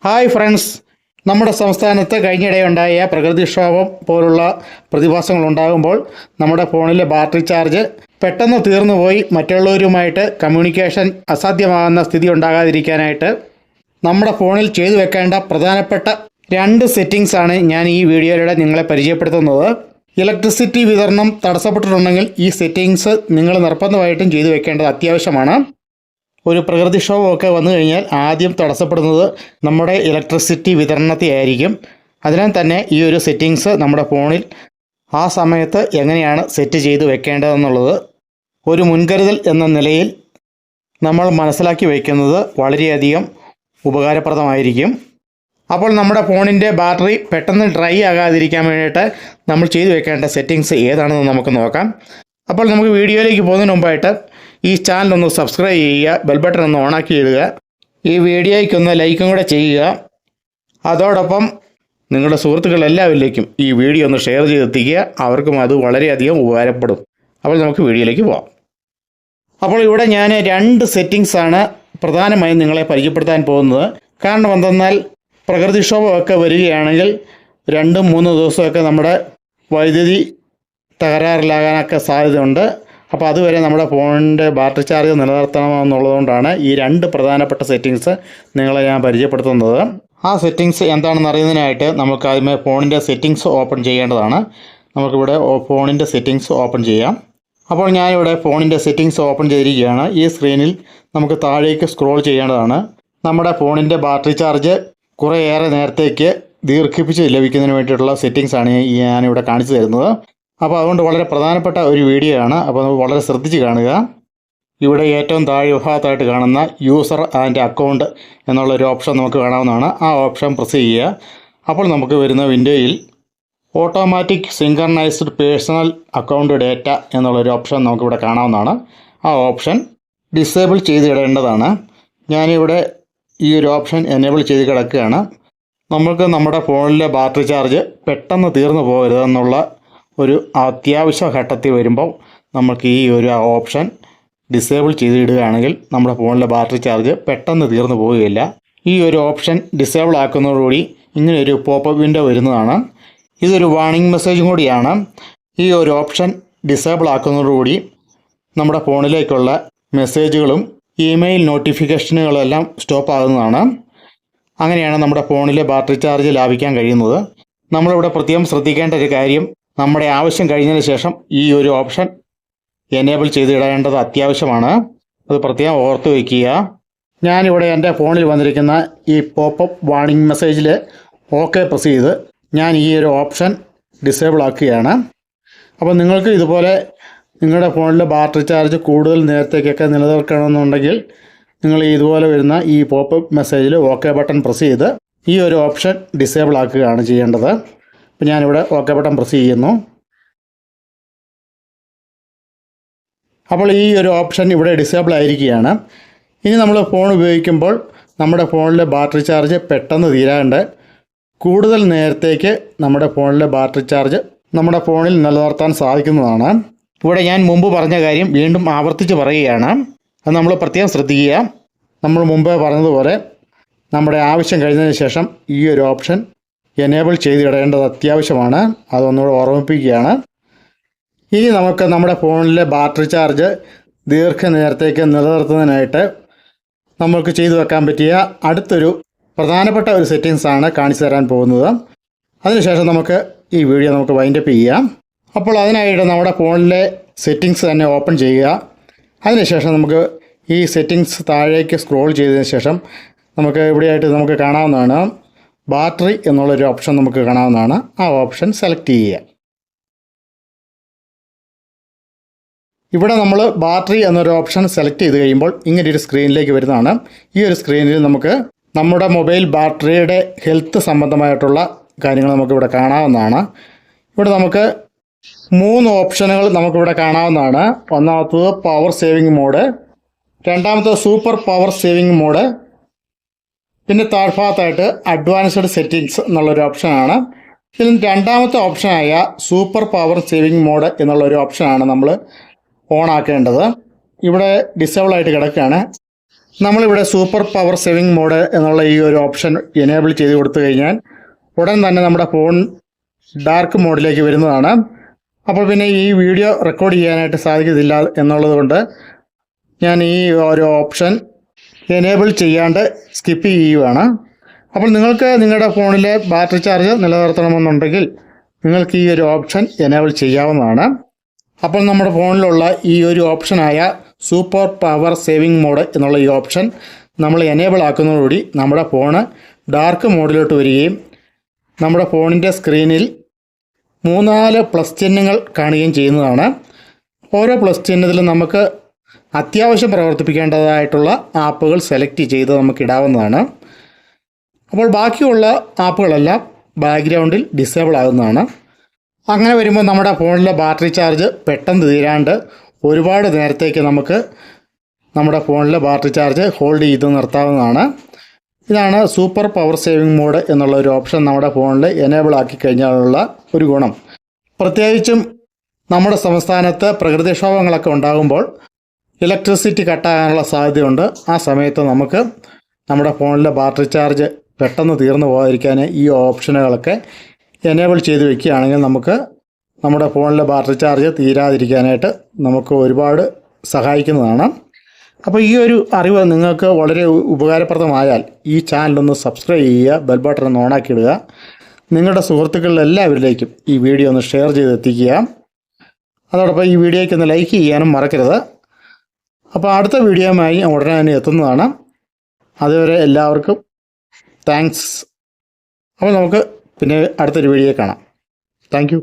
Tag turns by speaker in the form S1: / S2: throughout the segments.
S1: Hi friends, നമ്മുടെ സംസ്ഥാനത്ത് കഴിഞ്ഞിടെയുണ്ടായ പ്രകൃതിക്ഷോഭം പോലുള്ള പ്രതിഭാസങ്ങളുണ്ടാകുമ്പോൾ നമ്മുടെ ഫോണിലെ ബാറ്ററി ചാർജ് പെട്ടെന്ന് തീർന്നുപോയി മറ്റുള്ളവരുമായിട്ട് കമ്മ്യൂണിക്കേഷൻ അസാധ്യമാകുന്ന സ്ഥിതി ഉണ്ടാകാതിരിക്കാനായിട്ട് നമ്മുടെ ഫോണിൽ ചെയ്തു വെക്കേണ്ട പ്രധാനപ്പെട്ട 2 സെറ്റിങ്സ് ആണ് ഞാൻ ഈ വീഡിയോയിലൂടെ നിങ്ങളെ പരിചയപ്പെടുത്തുന്നത്. ഇലക്ട്രിസിറ്റി വിതരണം തടസ്സപ്പെട്ടിട്ടുണ്ടെങ്കിൽ ഈ സെറ്റിങ്സ് നിങ്ങൾ നിർബന്ധമായിട്ടും ചെയ്തു വെക്കേണ്ടത് അത്യാവശ്യമാണ്. ഒരു പ്രകൃതിക്ഷോഭമൊക്കെ വന്നു കഴിഞ്ഞാൽ ആദ്യം തടസ്സപ്പെടുന്നത് നമ്മുടെ ഇലക്ട്രിസിറ്റി വിതരണത്തെ ആയിരിക്കും. അതിനാൽ തന്നെ ഈ ഒരു സെറ്റിങ്സ് നമ്മുടെ ഫോണിൽ ആ സമയത്ത് എങ്ങനെയാണ് സെറ്റ് ചെയ്ത് വെക്കേണ്ടതെന്നുള്ളത് ഒരു മുൻകരുതൽ എന്ന നിലയിൽ നമ്മൾ മനസ്സിലാക്കി വയ്ക്കുന്നത് വളരെയധികം ഉപകാരപ്രദമായിരിക്കും. അപ്പോൾ നമ്മുടെ ഫോണിൻ്റെ ബാറ്ററി പെട്ടെന്ന് ഡ്രൈ ആകാതിരിക്കാൻ വേണ്ടിയിട്ട് നമ്മൾ ചെയ്തു വെക്കേണ്ട സെറ്റിങ്സ് ഏതാണെന്ന് നമുക്ക് നോക്കാം. അപ്പോൾ നമുക്ക് വീഡിയോയിലേക്ക് പോകുന്നതിന് മുമ്പായിട്ട് ഈ ചാനൽ ഒന്ന് സബ്സ്ക്രൈബ് ചെയ്യുക, ബെൽ ബട്ടൺ ഒന്ന് ഓണാക്കി ഇടുക, ഈ വീഡിയോയ്ക്കൊന്ന് ലൈക്കും കൂടെ ചെയ്യുക. അതോടൊപ്പം നിങ്ങളുടെ സുഹൃത്തുക്കളെല്ലാവരിലേക്കും ഈ വീഡിയോ ഒന്ന് ഷെയർ ചെയ്തെത്തിക്കുക, അവർക്കും അത് വളരെയധികം ഉപകാരപ്പെടും. അപ്പോൾ നമുക്ക് വീഡിയോയിലേക്ക് പോകാം. അപ്പോൾ ഇവിടെ ഞാൻ 2 സെറ്റിങ്സാണ് പ്രധാനമായും നിങ്ങളെ പരിചയപ്പെടുത്താൻ പോകുന്നത്. കാരണം എന്തെന്നാൽ പ്രകൃതിക്ഷോഭമൊക്കെ വരികയാണെങ്കിൽ 2-3 ദിവസമൊക്കെ നമ്മുടെ വൈദ്യുതി തകരാറിലാകാനൊക്കെ സാധ്യതയുണ്ട്. അപ്പോൾ അതുവരെ നമ്മുടെ ഫോണിൻ്റെ ബാറ്ററി ചാർജ് നിലനിർത്തണമെന്നുള്ളതുകൊണ്ടാണ് ഈ 2 പ്രധാനപ്പെട്ട സെറ്റിങ്സ് നിങ്ങളെ ഞാൻ പരിചയപ്പെടുത്തുന്നത്. ആ സെറ്റിങ്സ് എന്താണെന്ന് അറിയുന്നതിനായിട്ട് നമുക്ക് ആദ്യമേ ഫോണിൻ്റെ സെറ്റിങ്സ് ഓപ്പൺ ചെയ്യേണ്ടതാണ്. നമുക്കിവിടെ ഫോണിൻ്റെ സെറ്റിങ്സ് ഓപ്പൺ ചെയ്യാം. അപ്പോൾ ഞാനിവിടെ ഫോണിൻ്റെ സെറ്റിങ്സ് ഓപ്പൺ ചെയ്തിരിക്കുകയാണ്. ഈ സ്ക്രീനിൽ നമുക്ക് താഴേക്ക് സ്ക്രോൾ ചെയ്യേണ്ടതാണ്. നമ്മുടെ ഫോണിൻ്റെ ബാറ്ററി ചാർജ് കുറേയേറെ നേരത്തേക്ക് ദീർഘിപ്പിച്ച് ലഭിക്കുന്നതിന് വേണ്ടിയിട്ടുള്ള സെറ്റിങ്സാണ് ഞാനിവിടെ കാണിച്ചു തരുന്നത്. അപ്പോൾ അതുകൊണ്ട് വളരെ പ്രധാനപ്പെട്ട ഒരു വീഡിയോ ആണ്. അപ്പോൾ നമുക്ക് വളരെ ശ്രദ്ധിച്ച് കാണുക. ഇവിടെ ഏറ്റവും താഴെ ഭാഗത്തായിട്ട് കാണുന്ന യൂസർ ആൻഡ് അക്കൗണ്ട് എന്നുള്ളൊരു ഓപ്ഷൻ നമുക്ക് കാണാവുന്നതാണ്. ആ ഓപ്ഷൻ പ്രസ് ചെയ്യുക. അപ്പോൾ നമുക്ക് വരുന്ന വിൻഡോയിൽ ഓട്ടോമാറ്റിക് സിങ്കർണൈസ്ഡ് പേഴ്സണൽ അക്കൗണ്ട് ഡേറ്റ എന്നുള്ളൊരു ഓപ്ഷൻ നമുക്കിവിടെ കാണാവുന്നതാണ്. ആ ഓപ്ഷൻ ഡിസേബിൾ ചെയ്തിടേണ്ടതാണ്. ഞാനിവിടെ ഈ ഒരു ഓപ്ഷൻ എനേബിൾ ചെയ്ത് കിടക്കുകയാണ്. നമുക്ക് നമ്മുടെ ഫോണിലെ ബാറ്ററി ചാർജ് പെട്ടെന്ന് തീർന്നു പോകരുതെന്നുള്ള ഒരു അത്യാവശ്യ ഘട്ടത്തിൽ വരുമ്പോൾ നമുക്ക് ഈ ഒരു ഓപ്ഷൻ ഡിസേബിൾ ചെയ്തിടുകയാണെങ്കിൽ നമ്മുടെ ഫോണിലെ ബാറ്ററി ചാർജ് പെട്ടെന്ന് തീർന്നു പോവുകയില്ല. ഈ ഒരു ഓപ്ഷൻ ഡിസേബിൾ ആക്കുന്നതോടുകൂടി ഇങ്ങനെയൊരു പോപ്പപ്പ് വിൻഡോ വരുന്നതാണ്. ഇതൊരു വാർണിംഗ് മെസ്സേജും കൂടിയാണ്. ഈ ഒരു ഓപ്ഷൻ ഡിസേബിൾ ആക്കുന്നതോടുകൂടി നമ്മുടെ ഫോണിലേക്കുള്ള മെസ്സേജുകളും ഇമെയിൽ നോട്ടിഫിക്കേഷനുകളെല്ലാം സ്റ്റോപ്പ് ആകുന്നതാണ്. അങ്ങനെയാണ് നമ്മുടെ ഫോണിലെ ബാറ്ററി ചാർജ് ലാഭിക്കാൻ കഴിയുന്നത്. നമ്മളിവിടെ പ്രത്യേകം ശ്രദ്ധിക്കേണ്ട ഒരു കാര്യം, നമ്മുടെ ആവശ്യം കഴിഞ്ഞതിന് ശേഷം ഈ ഒരു ഓപ്ഷൻ എനേബിൾ ചെയ്തിടേണ്ടത് അത്യാവശ്യമാണ്. അത് പ്രത്യേകം ഓർത്ത് വയ്ക്കുക. ഞാനിവിടെ എൻ്റെ ഫോണിൽ വന്നിരിക്കുന്ന ഈ പോപ്പപ്പ് വാർണിംഗ് മെസ്സേജിൽ ഓക്കെ പ്രസ് ചെയ്ത് ഞാൻ ഈ ഒരു ഓപ്ഷൻ ഡിസേബിൾ ആക്കുകയാണ്. അപ്പോൾ നിങ്ങൾക്ക് ഇതുപോലെ നിങ്ങളുടെ ഫോണിലെ ബാറ്ററി ചാർജ് കൂടുതൽ നേരത്തേക്കൊക്കെ നിലനിർത്തണമെന്നുണ്ടെങ്കിൽ നിങ്ങൾ ഇതുപോലെ വരുന്ന ഈ പോപ്പപ്പ് മെസ്സേജിൽ ഓക്കെ ബട്ടൺ പ്രസ് ചെയ്ത് ഈ ഒരു ഓപ്ഷൻ ഡിസേബിൾ ആക്കുകയാണ് ചെയ്യേണ്ടത്. അപ്പോൾ ഞാനിവിടെ ഓക്കെ ബട്ടൺ പ്രസ് ചെയ്യുന്നു. അപ്പോൾ ഈ ഒരു ഓപ്ഷൻ ഇവിടെ ഡിസേബിൾ ആയിരിക്കുകയാണ്. ഇനി നമ്മൾ ഫോൺ ഉപയോഗിക്കുമ്പോൾ നമ്മുടെ ഫോണിലെ ബാറ്ററി ചാർജ് പെട്ടെന്ന് തീരാണ്ട് കൂടുതൽ നേരത്തേക്ക് നമ്മുടെ ഫോണിലെ ബാറ്ററി ചാർജ് നമ്മുടെ ഫോണിൽ നിലനിർത്താൻ സാധിക്കുന്നതാണ്. ഇവിടെ ഞാൻ മുമ്പ് പറഞ്ഞ കാര്യം വീണ്ടും ആവർത്തിച്ച് പറയുകയാണ്. അത് നമ്മൾ പ്രത്യേകം ശ്രദ്ധിക്കുക. നമ്മൾ മുമ്പേ പറഞ്ഞതുപോലെ നമ്മുടെ ആവശ്യം കഴിഞ്ഞതിന് ശേഷം ഈ ഒരു ഓപ്ഷൻ എനേബിൾ ചെയ്തിടേണ്ടത് അത്യാവശ്യമാണ്. അതൊന്നുകൂടെ ഓർമ്മിപ്പിക്കുകയാണ്. ഇനി നമുക്ക് നമ്മുടെ ഫോണിലെ ബാറ്ററി ചാർജ് ദീർഘനേരത്തേക്ക് നിലനിർത്തുന്നതിനായിട്ട് നമുക്ക് ചെയ്തു വെക്കാൻ പറ്റിയ അടുത്തൊരു പ്രധാനപ്പെട്ട ഒരു സെറ്റിങ്സാണ് കാണിച്ചു തരാൻ പോകുന്നത്. അതിനുശേഷം നമുക്ക് ഈ വീഡിയോ നമുക്ക് വൈൻഡപ്പ് ചെയ്യാം. അപ്പോൾ അതിനായിട്ട് നമ്മുടെ ഫോണിലെ സെറ്റിങ്സ് തന്നെ ഓപ്പൺ ചെയ്യുക. അതിനുശേഷം നമുക്ക് ഈ സെറ്റിങ്സ് താഴേക്ക് സ്ക്രോൾ ചെയ്തതിന് ശേഷം നമുക്ക് ഇവിടെയായിട്ട് നമുക്ക് കാണാവുന്നതാണ് ബാറ്ററി എന്നുള്ളൊരു ഓപ്ഷൻ നമുക്ക് കാണാവുന്നതാണ്. ആ ഓപ്ഷൻ സെലക്ട് ചെയ്യുക. ഇവിടെ നമ്മൾ ബാറ്ററി എന്നൊരു ഓപ്ഷൻ സെലക്ട് ചെയ്ത് കഴിയുമ്പോൾ ഇങ്ങനൊരു സ്ക്രീനിലേക്ക് വരുന്നതാണ്. ഈ ഒരു സ്ക്രീനിൽ നമുക്ക് നമ്മുടെ മൊബൈൽ ബാറ്ററിയുടെ ഹെൽത്ത് സംബന്ധമായിട്ടുള്ള കാര്യങ്ങൾ നമുക്കിവിടെ കാണാവുന്നതാണ്. ഇവിടെ നമുക്ക് 3 ഓപ്ഷനുകൾ നമുക്കിവിടെ കാണാവുന്നതാണ്. ഒന്നാമത്തത് പവർ സേവിങ് മോഡ്, രണ്ടാമത്തത് സൂപ്പർ പവർ സേവിങ് മോഡ്, പിന്നെ താഴ്ഭാഗത്തായിട്ട് അഡ്വാൻസ്ഡ് സെറ്റിങ്സ് എന്നുള്ളൊരു ഓപ്ഷനാണ്. ഇതിൽ രണ്ടാമത്തെ ഓപ്ഷനായ സൂപ്പർ പവർ സേവിങ് മോഡ് എന്നുള്ളൊരു ഓപ്ഷനാണ് നമ്മൾ ഓൺ ആക്കേണ്ടത്. ഇവിടെ ഡിസേബിൾ ആയിട്ട് കിടക്കുകയാണ്. നമ്മളിവിടെ സൂപ്പർ പവർ സേവിംഗ് മോഡ് എന്നുള്ള ഈ ഒരു ഓപ്ഷൻ എനേബിൾ ചെയ്ത് കൊടുത്തു കഴിഞ്ഞാൽ ഉടൻ തന്നെ നമ്മുടെ ഫോൺ ഡാർക്ക് മോഡിലേക്ക് വരുന്നതാണ്. അപ്പോൾ പിന്നെ ഈ വീഡിയോ റെക്കോർഡ് ചെയ്യാനായിട്ട് സാധിക്കത്തില്ല എന്നുള്ളത് കൊണ്ട് ഞാൻ ഈ ഒരു ഓപ്ഷൻ എനേബിൾ ചെയ്യാണ്ട് സ്കിപ്പ് ചെയ്യുകയാണ്. അപ്പോൾ നിങ്ങൾക്ക് നിങ്ങളുടെ ഫോണിലെ ബാറ്ററി ചാർജ് നിലനിർത്തണമെന്നുണ്ടെങ്കിൽ നിങ്ങൾക്ക് ഈ ഒരു ഓപ്ഷൻ എനേബിൾ ചെയ്യാവുന്നതാണ്. അപ്പോൾ നമ്മുടെ ഫോണിലുള്ള ഈ ഒരു ഓപ്ഷനായ സൂപ്പർ പവർ സേവിംഗ് മോഡ് എന്നുള്ള ഈ ഓപ്ഷൻ നമ്മൾ എനേബിൾ ആക്കുന്നതോടുകൂടി നമ്മുടെ ഫോണ് ഡാർക്ക് മോഡിലോട്ട് വരികയും നമ്മുടെ ഫോണിൻ്റെ സ്ക്രീനിൽ 3-4 പ്ലസ് ചിഹ്നങ്ങൾ കാണുകയും ചെയ്യുന്നതാണ്. ഓരോ പ്ലസ് ചിഹ്നത്തിലും നമുക്ക് അത്യാവശ്യം പ്രവർത്തിപ്പിക്കേണ്ടതായിട്ടുള്ള ആപ്പുകൾ സെലക്ട് ചെയ്ത് നമുക്ക് ഇടാവുന്നതാണ്. അപ്പോൾ ബാക്കിയുള്ള ആപ്പുകളെല്ലാം ബാക്ക്ഗ്രൗണ്ടിൽ ഡിസേബിൾ ആകുന്നതാണ്. അങ്ങനെ വരുമ്പോൾ നമ്മുടെ ഫോണിലെ ബാറ്ററി ചാർജ് പെട്ടെന്ന് തീരാണ്ട് ഒരുപാട് നേരത്തേക്ക് നമുക്ക് നമ്മുടെ ഫോണിലെ ബാറ്ററി ചാർജ് ഹോൾഡ് ചെയ്ത് നിർത്താവുന്നതാണ്. ഇതാണ് സൂപ്പർ പവർ സേവിംഗ് മോഡ് എന്നുള്ള ഒരു ഓപ്ഷൻ നമ്മുടെ ഫോണിൽ എനേബിൾ ആക്കി കഴിഞ്ഞാലുള്ള ഒരു ഗുണം. പ്രത്യേകിച്ചും നമ്മുടെ സംസ്ഥാനത്ത് പ്രകൃതിക്ഷോഭങ്ങളൊക്കെ ഉണ്ടാകുമ്പോൾ ഇലക്ട്രിസിറ്റി കട്ടാകാനുള്ള സാധ്യതയുണ്ട്. ആ സമയത്ത് നമുക്ക് നമ്മുടെ ഫോണിലെ ബാറ്ററി ചാർജ് പെട്ടെന്ന് തീർന്നു പോകാതിരിക്കാൻ ഈ ഓപ്ഷനുകളൊക്കെ എനേബിൾ ചെയ്ത് വെക്കുകയാണെങ്കിൽ നമുക്ക് നമ്മുടെ ഫോണിലെ ബാറ്ററി ചാർജ് തീരാതിരിക്കാനായിട്ട് നമുക്ക് ഒരുപാട് സഹായിക്കുന്നതാണ്. അപ്പോൾ ഈ ഒരു അറിവ് നിങ്ങൾക്ക് വളരെ ഉപകാരപ്രദമായാൽ ഈ ചാനലൊന്ന് സബ്സ്ക്രൈബ് ചെയ്യുക, ബെൽ ബട്ടൺ ഒന്ന് ഓണാക്കിയിടുക. നിങ്ങളുടെ സുഹൃത്തുക്കളിൽ എല്ലാവരിലേക്കും ഈ വീഡിയോ ഒന്ന് ഷെയർ ചെയ്തെത്തിക്കുക. അതോടൊപ്പം ഈ വീഡിയോയ്ക്ക് ഒന്ന് ലൈക്ക് ചെയ്യാനും മറക്കരുത്. അപ്പോൾ അടുത്ത വീഡിയോയുമായി ഉടനെ തന്നെ എത്തുന്നതാണ്. അതുവരെ എല്ലാവർക്കും താങ്ക്സ്. അപ്പോൾ നമുക്ക് പിന്നെ അടുത്തൊരു വീഡിയോ കാണാം. Thank you.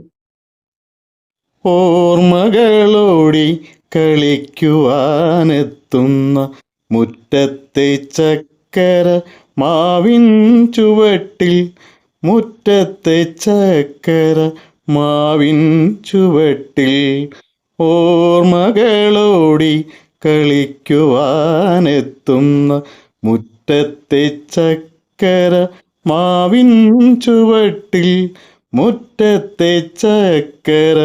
S1: ഓർമ്മകളോടി കളിക്കുവാനെത്തുന്ന മുറ്റത്തെ ചക്കര മാവിൻ ചുവട്ടിൽ, മുറ്റത്തെ ചക്കര മാവിൻ ചുവട്ടിൽ, ഓർമ്മകളോടി കളിക്കുവാനെത്തുന്ന മുറ്റത്തെ ചക്കര മാവിൻ ചുവട്ടിൽ, മുറ്റത്തെ ചക്കര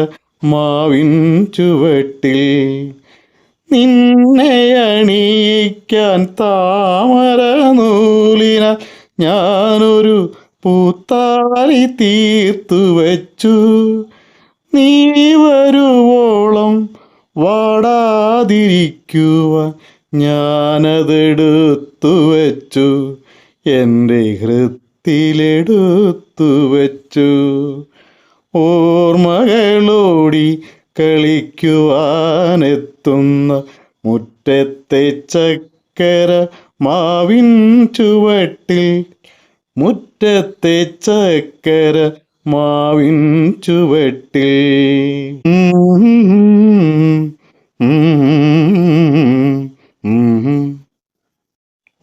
S1: മാവിൻ ചുവട്ടിൽ, നിന്നെ അണിയിക്കാൻ താമര നൂലിനാൽ ഞാനൊരു പൂത്താലി തീർത്തു വച്ചു, നീ വരുവോളം വാടാതിരിക്കുവാൻ ഞാനതെടുത്തു വച്ചു, എൻ്റെ ഹൃത്തിലെടുത്തു വച്ചു. ഓർമ്മകളോടി കളിക്കുവാനെത്തുന്ന മുറ്റത്തെ ചക്കര മാവിൻ ചുവട്ടിൽ, മുറ്റത്തെ ചക്കര മാവിൻ ചുവട്ടിൽ.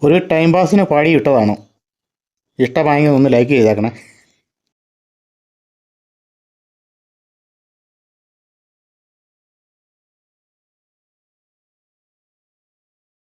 S1: ഒരു ടൈം പാസിന് പാടി ഇട്ടതാണ്. ഇഷ്ടമായെങ്കിൽ ഒന്ന് ലൈക്ക് ചെയ്തേക്കണേ.